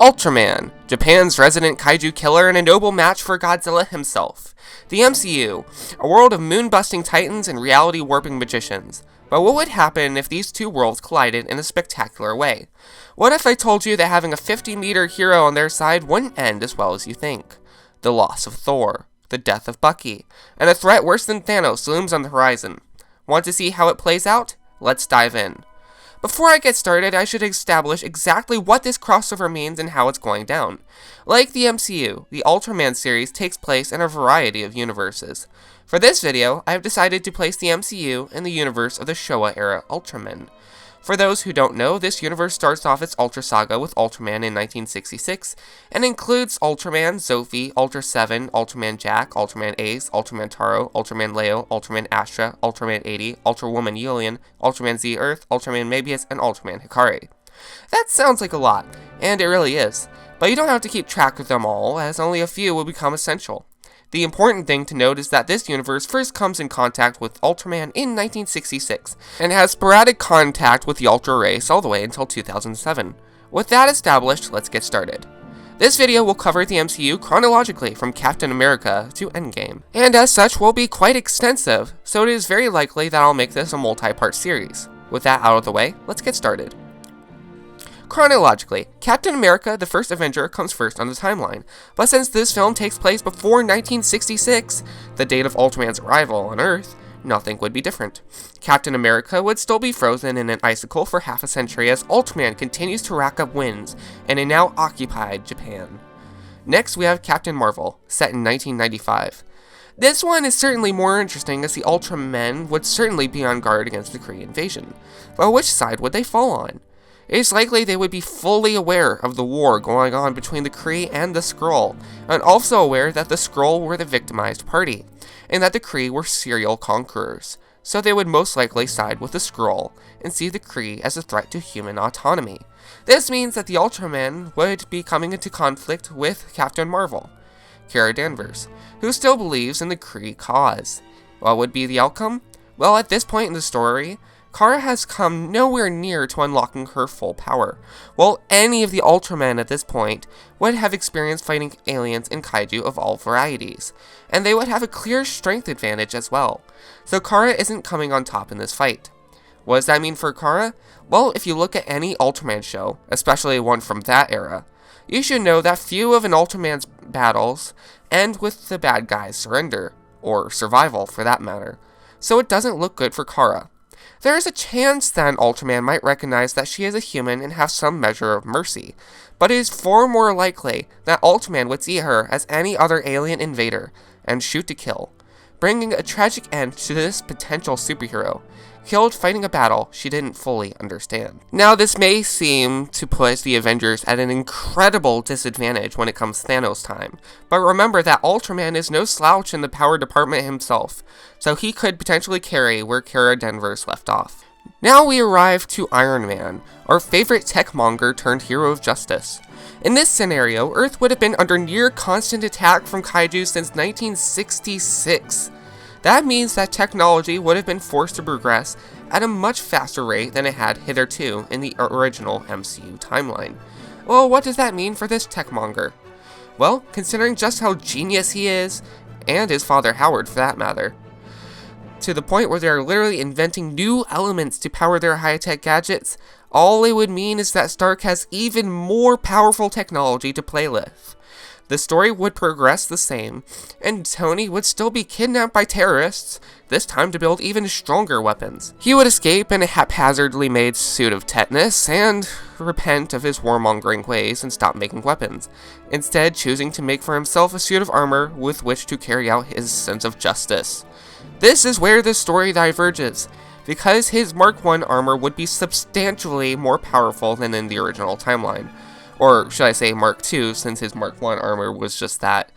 Ultraman, Japan's resident kaiju killer and a noble match for Godzilla himself. The MCU, a world of moon-busting titans and reality-warping magicians. But what would happen if these two worlds collided in a spectacular way? What if I told you that having a 50-meter hero on their side wouldn't end as well as you think? The loss of Thor, the death of Bucky, and a threat worse than Thanos looms on the horizon. Want to see how it plays out? Let's dive in. Before I get started, I should establish exactly what this crossover means and how it's going down. Like the MCU, the Ultraman series takes place in a variety of universes. For this video, I have decided to place the MCU in the universe of the Showa-era Ultraman. For those who don't know, this universe starts off its Ultra Saga with Ultraman in 1966, and includes Ultraman, Zophie, Ultra 7, Ultraman Jack, Ultraman Ace, Ultraman Taro, Ultraman Leo, Ultraman Astra, Ultraman 80, Ultrawoman Yulian, Ultraman Z Earth, Ultraman Mabius, and Ultraman Hikari. That sounds like a lot, and it really is, but you don't have to keep track of them all, as only a few will become essential. The important thing to note is that this universe first comes in contact with Ultraman in 1966, and has sporadic contact with the Ultra race all the way until 2007. With that established, let's get started. This video will cover the MCU chronologically from Captain America to Endgame, and as such will be quite extensive, so it is very likely that I'll make this a multi-part series. With that out of the way, let's get started. Chronologically, Captain America, the First Avenger, comes first on the timeline, but since this film takes place before 1966, the date of Ultraman's arrival on Earth, nothing would be different. Captain America would still be frozen in an icicle for half a century as Ultraman continues to rack up wins in a now occupied Japan. Next, we have Captain Marvel, set in 1995. This one is certainly more interesting as the Ultramen would certainly be on guard against the Kree invasion, but which side would they fall on? It is likely they would be fully aware of the war going on between the Kree and the Skrull, and also aware that the Skrull were the victimized party, and that the Kree were serial conquerors, so they would most likely side with the Skrull, and see the Kree as a threat to human autonomy. This means that the Ultramen would be coming into conflict with Captain Marvel, Kara Danvers, who still believes in the Kree cause. What would be the outcome? Well, at this point in the story, Kara has come nowhere near to unlocking her full power, while any of the Ultramen at this point would have experienced fighting aliens and kaiju of all varieties, and they would have a clear strength advantage as well, so Kara isn't coming on top in this fight. What does that mean for Kara? Well, if you look at any Ultraman show, especially one from that era, you should know that few of an Ultraman's battles end with the bad guy's surrender, or survival for that matter, so it doesn't look good for Kara. There is a chance that an Ultraman might recognize that she is a human and have some measure of mercy, but it is far more likely that Ultraman would see her as any other alien invader and shoot to kill, bringing a tragic end to this potential superhero, killed fighting a battle she didn't fully understand. Now, this may seem to put the Avengers at an incredible disadvantage when it comes Thanos time, but remember that Ultraman is no slouch in the power department himself, so he could potentially carry where Kara Danvers left off. Now we arrive to Iron Man, our favorite techmonger turned hero of justice. In this scenario, Earth would have been under near constant attack from kaiju since 1966. That means that technology would have been forced to progress at a much faster rate than it had hitherto in the original MCU timeline. Well, what does that mean for this techmonger? Well, considering just how genius he is, and his father Howard for that matter, to the point where they're literally inventing new elements to power their high-tech gadgets, all it would mean is that Stark has even more powerful technology to play with. The story would progress the same, and Tony would still be kidnapped by terrorists, this time to build even stronger weapons. He would escape in a haphazardly made suit of tetanus, and repent of his warmongering ways and stop making weapons, instead choosing to make for himself a suit of armor with which to carry out his sense of justice. This is where the story diverges, because his Mark I armor would be substantially more powerful than in the original timeline. Or should I say Mark II, since his Mark I armor was just that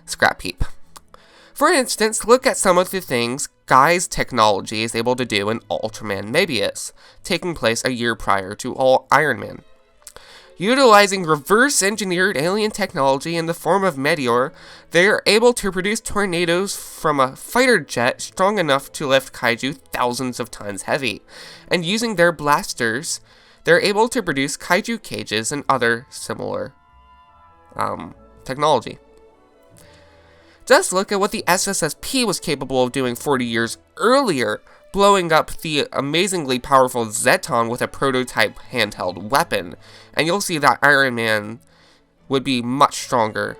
scrap heap. For instance, look at some of the things Guy's technology is able to do in Ultraman Mabius, taking place a year prior to Iron Man. Utilizing reverse-engineered alien technology in the form of Meteor, they are able to produce tornadoes from a fighter jet strong enough to lift kaiju thousands of tons heavy, and using their blasters, they're able to produce kaiju cages and other similar technology. Just look at what the SSSP was capable of doing 40 years earlier, blowing up the amazingly powerful Zeton with a prototype handheld weapon, and you'll see that Iron Man would be much stronger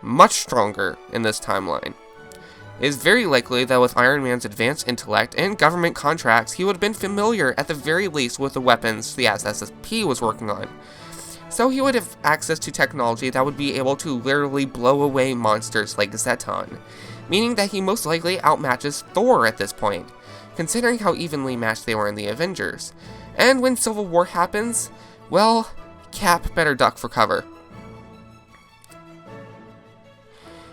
in this timeline. It is very likely that with Iron Man's advanced intellect and government contracts, he would have been familiar at the very least with the weapons the SSSP was working on. So he would have access to technology that would be able to literally blow away monsters like Zeton, meaning that he most likely outmatches Thor at this point, considering how evenly matched they were in the Avengers. And when Civil War happens, well, Cap better duck for cover.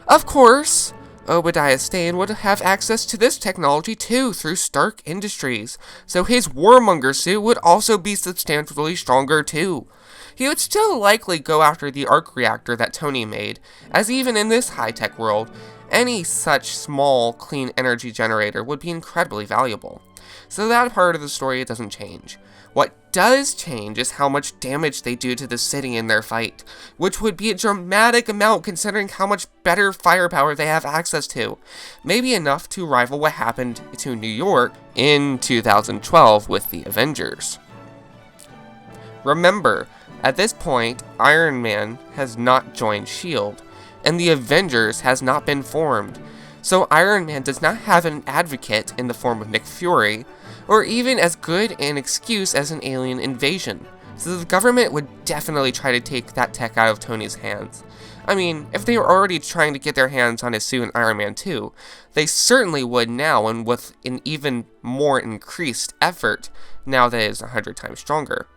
Of course, Obadiah Stane would have access to this technology too through Stark Industries, so his Warmonger suit would also be substantially stronger too. He would still likely go after the arc reactor that Tony made, as even in this high-tech world, any such small, clean energy generator would be incredibly valuable. So that part of the story doesn't change. What does change is how much damage they do to the city in their fight, which would be a dramatic amount considering how much better firepower they have access to. Maybe enough to rival what happened to New York in 2012 with the Avengers. Remember, at this point, Iron Man has not joined S.H.I.E.L.D., and the Avengers has not been formed, so Iron Man does not have an advocate in the form of Nick Fury, or even as good an excuse as an alien invasion, so the government would definitely try to take that tech out of Tony's hands. I mean, if they were already trying to get their hands on his suit in Iron Man 2, they certainly would now, and with an even more increased effort, now that it is 100 times stronger.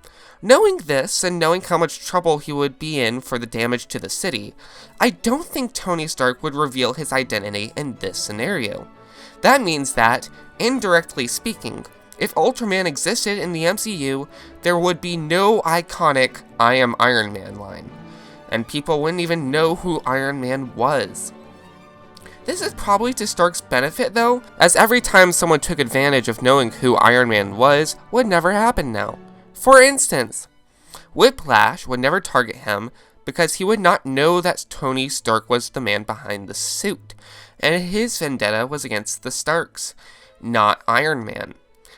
Knowing this, and knowing how much trouble he would be in for the damage to the city, I don't think Tony Stark would reveal his identity in this scenario. That means that, indirectly speaking, if Ultraman existed in the MCU, there would be no iconic "I am Iron Man" line, and people wouldn't even know who Iron Man was. This is probably to Stark's benefit though, as every time someone took advantage of knowing who Iron Man was would never happen now. For instance, Whiplash would never target him because he would not know that Tony Stark was the man behind the suit, and his vendetta was against the Starks, not Iron Man.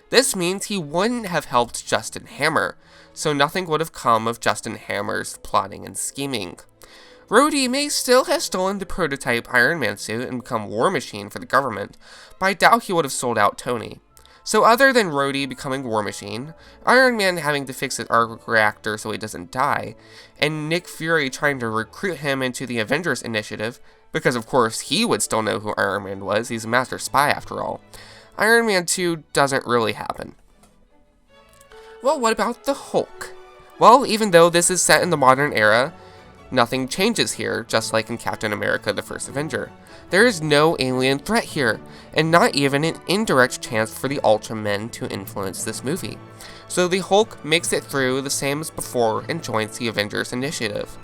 This means he wouldn't have helped Justin Hammer, so nothing would have come of Justin Hammer's plotting and scheming. Rhodey may still have stolen the prototype Iron Man suit and become War Machine for the government, but I doubt he would have sold out Tony. So other than Rhodey becoming War Machine, Iron Man having to fix his arc reactor so he doesn't die, and Nick Fury trying to recruit him into the Avengers Initiative, because of course he would still know who Iron Man was, he's a master spy after all, Iron Man 2 doesn't really happen. Well, what about the Hulk? Well, even though this is set in the modern era, nothing changes here, just like in Captain America: The First Avenger. There is no alien threat here, and not even an indirect chance for the Ultramen to influence this movie. So the Hulk makes it through the same as before and joins the Avengers Initiative.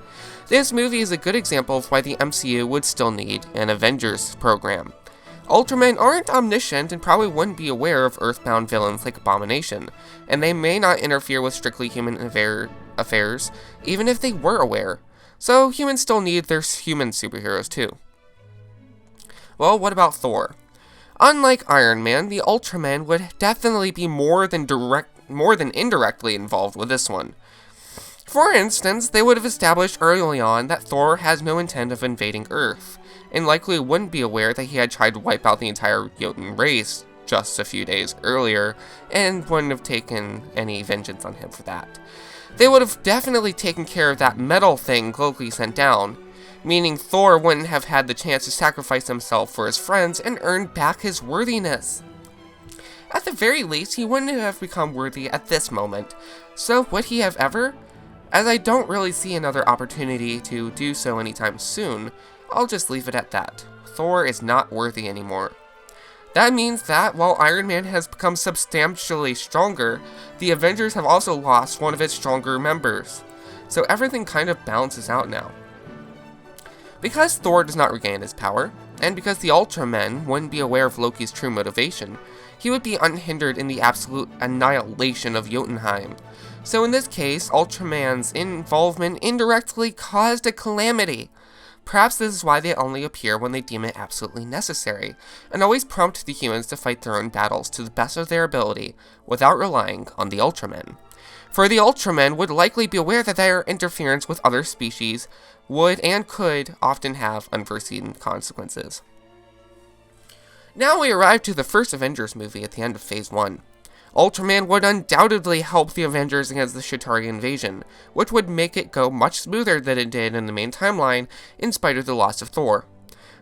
This movie is a good example of why the MCU would still need an Avengers program. Ultramen aren't omniscient and probably wouldn't be aware of earthbound villains like Abomination, and they may not interfere with strictly human affairs, even if they were aware. So humans still need their human superheroes too. Well, what about Thor? Unlike Iron Man, the Ultramen would definitely be more than indirectly involved with this one. For instance, they would have established early on that Thor has no intent of invading Earth, and likely wouldn't be aware that he had tried to wipe out the entire Jotun race just a few days earlier, and wouldn't have taken any vengeance on him for that. They would have definitely taken care of that metal thing Loki sent down, meaning Thor wouldn't have had the chance to sacrifice himself for his friends and earn back his worthiness. At the very least, he wouldn't have become worthy at this moment, so would he have ever? As I don't really see another opportunity to do so anytime soon, I'll just leave it at that. Thor is not worthy anymore. That means that, while Iron Man has become substantially stronger, the Avengers have also lost one of its stronger members, so everything kind of balances out now. Because Thor does not regain his power, and because the Ultramen wouldn't be aware of Loki's true motivation, he would be unhindered in the absolute annihilation of Jotunheim. So in this case, Ultraman's involvement indirectly caused a calamity. Perhaps this is why they only appear when they deem it absolutely necessary, and always prompt the humans to fight their own battles to the best of their ability, without relying on the Ultramen. For the Ultramen would likely be aware that their interference with other species would and could often have unforeseen consequences. Now we arrive to the first Avengers movie at the end of Phase 1. Ultraman would undoubtedly help the Avengers against the Chitauri invasion, which would make it go much smoother than it did in the main timeline, in spite of the loss of Thor.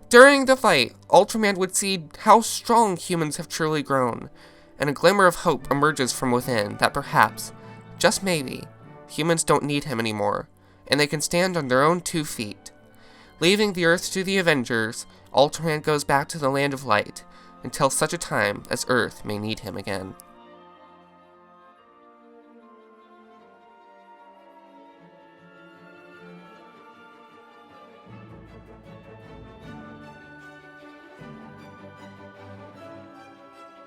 During the fight, Ultraman would see how strong humans have truly grown, and a glimmer of hope emerges from within that perhaps, just maybe, humans don't need him anymore, and they can stand on their own 2 feet. Leaving the Earth to the Avengers, Ultraman goes back to the Land of Light, until such a time as Earth may need him again.